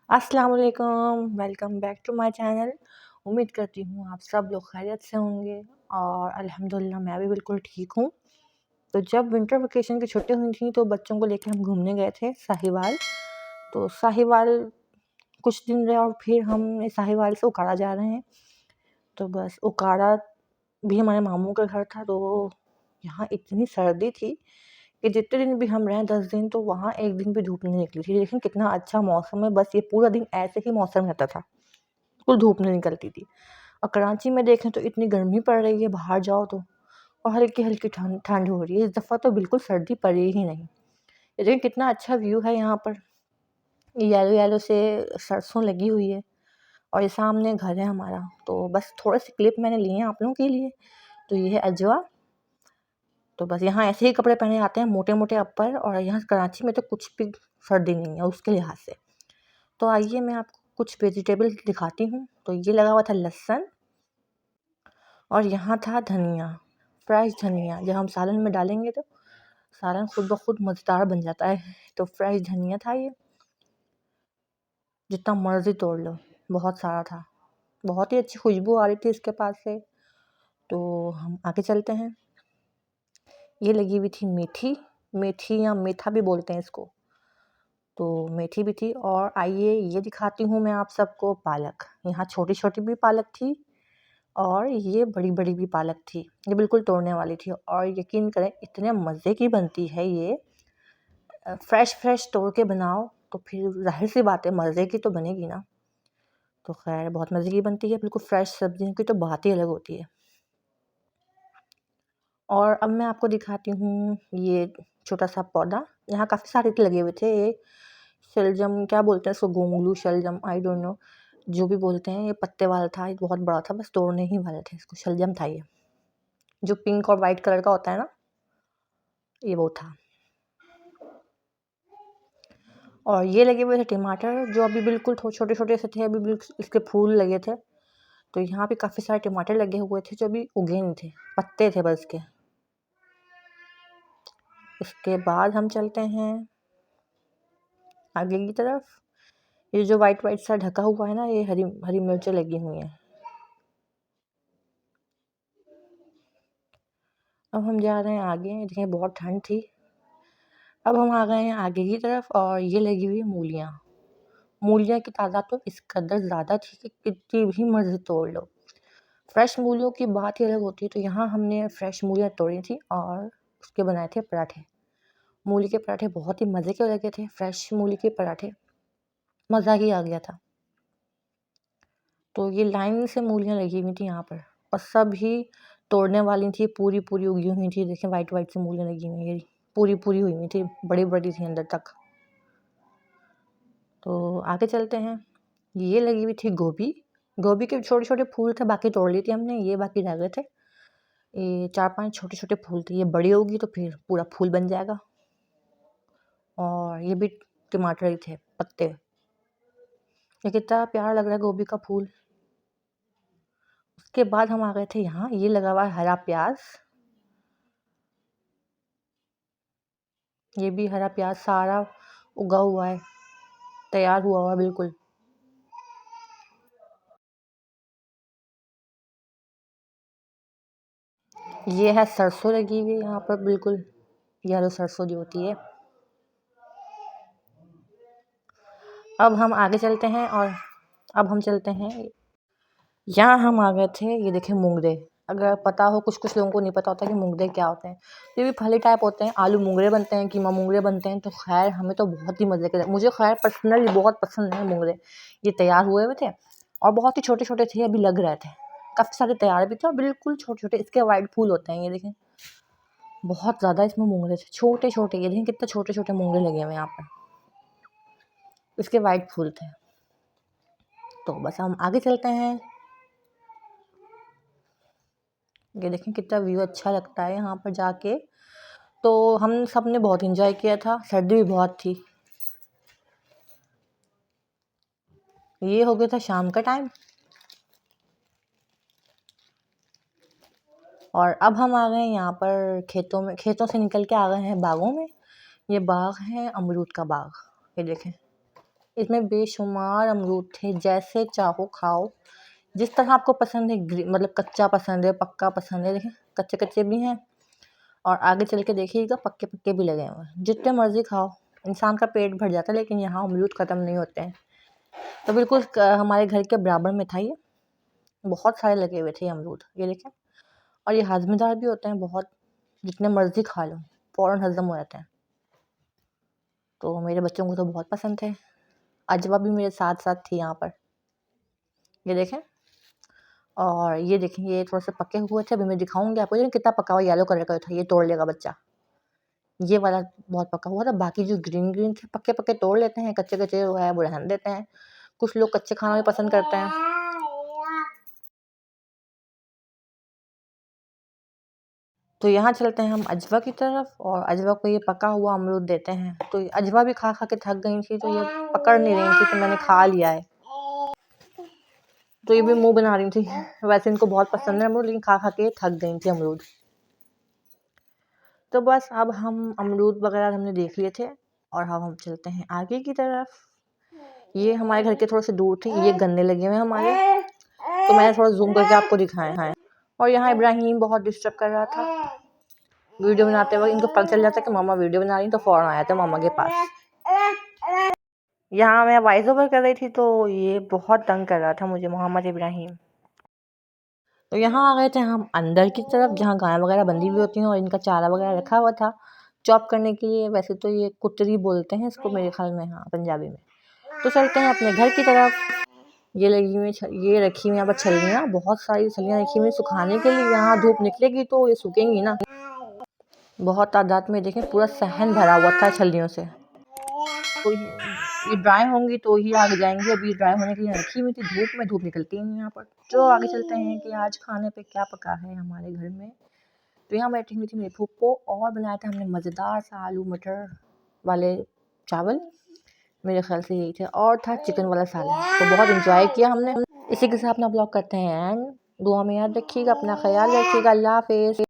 अस्सलाम वालेकुम, welcome back to my channel. उम्मीद करती हूँ आप सब लोग खैरियत से होंगे और अल्हम्दुलिल्लाह मैं भी बिल्कुल ठीक हूँ। तो जब विंटर वेकेशन की छुट्टी हुई थी तो बच्चों को लेकर हम घूमने गए थे साहिवाल। तो साहिवाल कुछ दिन रहे और फिर हम साहिवाल से उकाड़ा जा रहे हैं। तो बस उकाड़ा भी हमारे मामू का घर था। तो यहाँ इतनी सर्दी थी कि जितने दिन भी हम रहे 10 दिन तो वहाँ एक दिन भी धूप नहीं निकली थी। लेकिन कितना अच्छा मौसम है, बस ये पूरा दिन ऐसे ही मौसम रहता था, बिल्कुल धूप नहीं निकलती थी। और कराची में देखें तो इतनी गर्मी पड़ रही है बाहर जाओ तो, और हल्की हल्की ठंड ठंड हो रही है। इस दफ़ा तो बिल्कुल सर्दी पड़ी ही नहीं। ये देखिए कितना अच्छा व्यू है यहाँ पर, येलो येलो से सरसों लगी हुई है और ये सामने घर है हमारा। तो बस थोड़े से क्लिप मैंने लिए हैं आप लोगों के लिए। तो ये है अजवा। तो बस यहाँ ऐसे ही कपड़े पहने जाते हैं, मोटे मोटे अपर, और यहाँ कराची में तो कुछ भी सर्दी नहीं है उसके लिहाज से। तो आइए मैं आपको कुछ वेजिटेबल दिखाती हूँ। तो ये लगा हुआ था लहसुन, और यहाँ था धनिया, फ्रेश धनिया। जब हम सालन में डालेंगे तो सालन खुद ब खुद मज़ेदार बन जाता है। तो फ्रेश धनिया था ये, जितना मर्ज़ी तोड़ लो, बहुत सारा था। बहुत ही अच्छी खुशबू आ रही थी इसके पास से। तो हम आगे चलते हैं। ये लगी हुई थी मेथी, मेथी या मेथा भी बोलते हैं इसको। तो मेथी भी थी। और आइए ये दिखाती हूँ मैं आप सबको पालक। यहाँ छोटी छोटी भी पालक थी और ये बड़ी बड़ी भी पालक थी। ये बिल्कुल तोड़ने वाली थी और यकीन करें इतने मज़े की बनती है ये। फ्रेश फ्रेश तोड़ के बनाओ तो फिर जाहिर सी बात है मज़े की तो बनेगी ना। तो खैर बहुत मज़े की बनती है, बिल्कुल फ्रेश सब्जियों की तो बात ही अलग होती है। और अब मैं आपको दिखाती हूँ ये छोटा सा पौधा। यहाँ काफ़ी सारे लगे हुए थे। ये शलजम क्या बोलते हैं इसको, गोंगलू शलजम, आई डोंट नो, जो भी बोलते हैं। ये पत्ते वाला था, ये बहुत बड़ा था, बस तोड़ने ही वाले थे इसको। शलजम था ये, जो पिंक और वाइट कलर का होता है ना, ये वो था। और ये लगे हुए थे टमाटर, जो अभी बिल्कुल छोटे छोटे से थे, अभी बिल्कुल इसके फूल लगे थे। तो यहाँ पे काफ़ी सारे टमाटर लगे हुए थे जो अभी उगे नहीं थे, पत्ते थे बस के। इसके बाद हम चलते हैं आगे की तरफ। ये जो वाइट वाइट सा ढका हुआ है ना, ये हरी हरी मिर्चें लगी हुई हैं। अब हम जा रहे हैं आगे। देखें बहुत ठंड थी। अब हम आ गए हैं आगे की तरफ और ये लगी हुई मूलियाँ। मूलियाँ की तादाद तो इस कदर ज़्यादा थी कि कितनी भी मर्ज़ी तोड़ लो। फ्रेश मूलियों की बात ही अलग होती है। तो यहाँ हमने फ्रेश मूलियाँ तोड़ी थी और उसके बनाए थे पराठे। मूली के पराठे बहुत ही मज़े के लगे थे। फ्रेश मूली के पराठे, मज़ा ही आ गया था। तो ये लाइन से मूलियाँ लगी हुई थी यहाँ पर और सब ही तोड़ने वाली थी, पूरी पूरी उगी हुई थी। देखें वाइट वाइट सी मूलियाँ लगी हुई हैं, पूरी पूरी हुई हुई थी, बड़ी बड़ी थी अंदर तक। तो आगे चलते हैं। ये लगी हुई थी गोभी। गोभी के छोटे छोटे फूल थे, बाकी तोड़ ली थी हमने, ये बाकी रह गए थे। ये 4-5 छोटे छोटे फूल थे, ये बड़ी होगी तो फिर पूरा फूल बन जाएगा। और ये भी टमाटर ही थे, पत्ते। ये कितना प्यारा लग रहा है गोभी का फूल। उसके बाद हम आ गए थे यहाँ, ये लगा हुआ है हरा प्याज। ये भी हरा प्याज सारा उगा हुआ है, तैयार हुआ हुआ बिल्कुल। ये है सरसों लगी हुई यहाँ पर, बिल्कुल येलो सरसों जो होती है। अब हम आगे चलते हैं और अब हम चलते हैं, यहाँ हम आ गए थे। ये देखें मूंगरे। अगर पता हो, कुछ कुछ लोगों को नहीं पता होता कि मूंगरे क्या होते हैं। ये भी फली टाइप होते हैं, आलू मूंगरे बनते हैं, कीमा मूंगरे बनते हैं। तो खैर हमें तो बहुत ही मज़े के, मुझे खैर पर्सनली बहुत पसंद है मूंगरे। ये तैयार हुए हुए थे और बहुत ही छोटे छोटे थे, अभी लग रहे थे। काफ़ी सारे तैयार भी थे और बिल्कुल छोटे छोटे इसके वाइट फूल होते हैं। ये देखें बहुत ज़्यादा इसमें मूंगरे थे, छोटे छोटे। ये देखें कितने छोटे छोटे मूंगरे लगे हुए हैं यहाँ पर, इसके वाइट फूल थे। तो बस हम आगे चलते हैं। ये देखें कितना व्यू अच्छा लगता है यहाँ पर जाके। तो हम सब ने बहुत एंजॉय किया था, सर्दी भी बहुत थी। ये हो गया था शाम का टाइम और अब हम आ गए यहाँ पर खेतों में। खेतों से निकल के आ गए हैं बागों में। ये बाग है अमरूद का बाग। ये देखें इसमें बेशुमार अमरूद थे, जैसे चाहो खाओ, जिस तरह आपको पसंद है। मतलब कच्चा पसंद है, पक्का पसंद है। देखिए कच्चे कच्चे भी हैं और आगे चल के देखिएगा पक्के पक्के भी लगे हुए हैं। जितने मर्जी खाओ, इंसान का पेट भर जाता है, लेकिन यहाँ अमरूद ख़त्म नहीं होते हैं। तो बिल्कुल हमारे घर के बराबर में था ये, बहुत सारे लगे हुए थे ये अमरूद, ये देखें। और ये हाजमेदार भी होते हैं बहुत, जितने मर्जी खा लो फ़ौरन हज़म हो जाते हैं। तो मेरे बच्चों को तो बहुत पसंद थे। अजवा भी मेरे साथ साथ थी यहाँ पर, ये देखें। और ये देखें, ये थोड़े से पके हुए थे। अभी मैं दिखाऊंगी आपको, ये कितना पका हुआ येलो कलर का था, ये तोड़ लेगा बच्चा। ये वाला बहुत पका हुआ था। बाकी जो ग्रीन ग्रीन थे पक्के पक्के तोड़ लेते हैं, कच्चे कच्चे जो है वो रहने देते हैं। कुछ लोग कच्चे खाना भी पसंद करते हैं। तो यहाँ चलते हैं हम अजवा की तरफ, और अजवा को ये पका हुआ अमरूद देते हैं। तो अजवा भी खा खा के थक गई थी, तो ये पकड़ नहीं रही थी, तो मैंने खा लिया है। तो ये भी मुंह बना रही थी। वैसे इनको बहुत पसंद है अमरूद, लेकिन खा खा के थक गई थी अमरूद। तो बस अब हम अमरूद वगैरह हमने देख लिए थे, और अब हम चलते हैं आगे की तरफ। ये हमारे घर के थोड़े से दूर थे, ये गन्ने लगे हुए हैं हमारे, तो मैंने थोड़ा जूम करके आपको दिखाए हैं। और यहाँ इब्राहिम बहुत डिस्टर्ब कर रहा था वीडियो बनाते वक्त। इनको पता चल जाता कि मामा वीडियो बना रही, तो फ़ौरन आया था मामा के पास। यहाँ मैं वॉइस ओवर कर रही थी, तो ये बहुत तंग कर रहा था मुझे, मोहम्मद इब्राहिम। तो यहाँ आ गए थे हम अंदर की तरफ, जहाँ गाय वगैरह बंधी हुई होती हैं और इनका चारा वगैरह रखा हुआ था चॉप करने के लिए। वैसे तो ये कुतरी बोलते हैं इसको मेरे ख्याल में, हाँ पंजाबी में। तो चलते हैं अपने घर की तरफ। ये लगी हुई, ये रखी हुई यहाँ पर छलियाँ, बहुत सारी छलियाँ रखी हुई सुखाने के लिए। यहाँ धूप निकलेगी तो ये सूखेंगी ना, बहुत तादाद में। देखें पूरा सहन भरा हुआ था छलियों से। तो ये ड्राई होंगी तो ही आगे जाएंगी, अभी ड्राई होने के लिए रखी हुई थी धूप में, धूप निकलती है यहाँ पर। जो आगे चलते हैं कि आज खाने पे क्या पका है हमारे घर में। तो यहाँ बैठी हुई थी मेरी फूफो, और बनाया था हमने मज़ेदार सा आलू मटर वाले चावल, मेरे ख्याल से यही थे, और था चिकन वाला सालन। तो बहुत इंजॉय किया हमने। इसी के साथ अपना ब्लॉग करते हैं एंड। दुआ में याद रखिएगा, अपना ख्याल रखिएगा। अल्लाह हाफिज़।